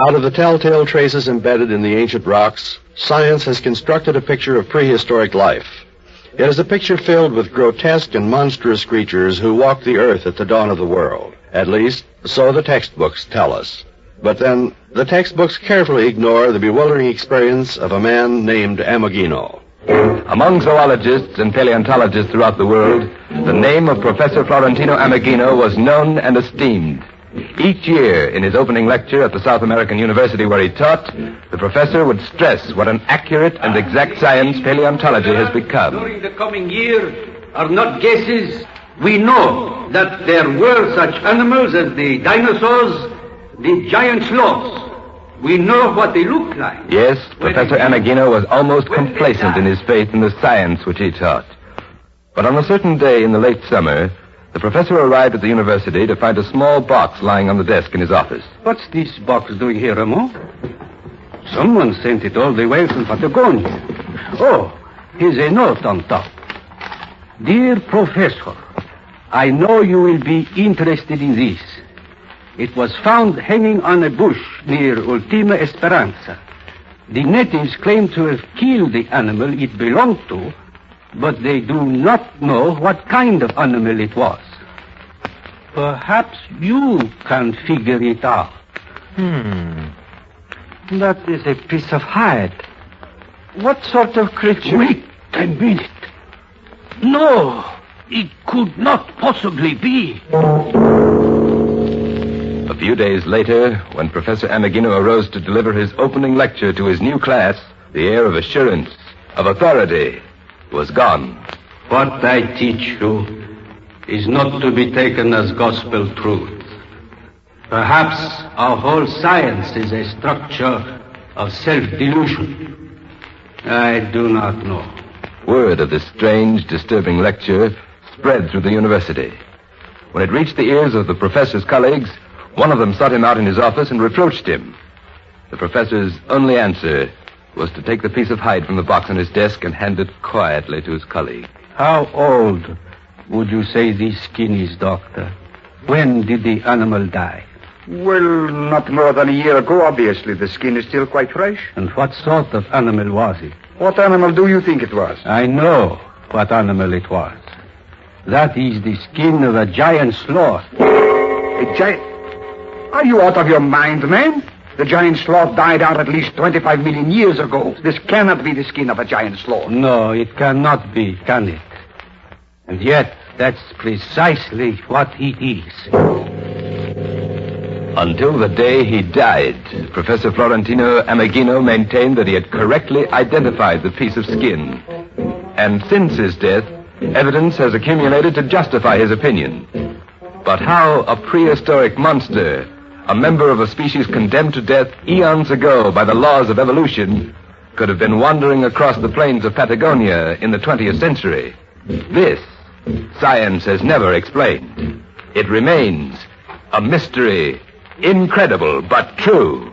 Out of the telltale traces embedded in the ancient rocks, science has constructed a picture of prehistoric life. It is a picture filled with grotesque and monstrous creatures who walked the earth at the dawn of the world. At least, so the textbooks tell us. But then, the textbooks carefully ignore the bewildering experience of a man named Ameghino. Among zoologists and paleontologists throughout the world, the name of Professor Florentino Ameghino was known and esteemed. Each year, in his opening lecture at the South American University where he taught, the professor would stress what an accurate and exact science paleontology has become. During the coming year are not guesses. We know that there were such animals as the dinosaurs, the giant sloths. We know what they look like. Yes, Professor Ameghino was almost complacent in his faith in the science which he taught. But on a certain day in the late summer, the professor arrived at the university to find a small box lying on the desk in his office. What's this box doing here, Ramon? Someone sent it all the way from Patagonia. Oh, here's a note on top. Dear Professor, I know you will be interested in this. It was found hanging on a bush near Ultima Esperanza. The natives claim to have killed the animal it belonged to, but they do not know what kind of animal it was. Perhaps you can figure it out. That is a piece of hide. What sort of creature? Wait a minute. No, it could not possibly be. A few days later, when Professor Ameghino arose to deliver his opening lecture to his new class, the air of assurance, of authority, was gone. What I teach you is not to be taken as gospel truth. Perhaps our whole science is a structure of self-delusion. I do not know. Word of this strange, disturbing lecture spread through the university. When it reached the ears of the professor's colleagues, one of them sought him out in his office and reproached him. The professor's only answer was to take the piece of hide from the box on his desk and hand it quietly to his colleague. How old would you say this skin is, Doctor? When did the animal die? Well, not more than a year ago, obviously. The skin is still quite fresh. And what sort of animal was it? What animal do you think it was? I know what animal it was. That is the skin of a giant sloth. A giant... Are you out of your mind, man? The giant sloth died out at least 25 million years ago. This cannot be the skin of a giant sloth. No, it cannot be, can it? And yet, that's precisely what it is. Until the day he died, Professor Florentino Ameghino maintained that he had correctly identified the piece of skin. And since his death, evidence has accumulated to justify his opinion. But how a prehistoric monster, a member of a species condemned to death eons ago by the laws of evolution, could have been wandering across the plains of Patagonia in the 20th century, this science has never explained. It remains a mystery, incredible but true.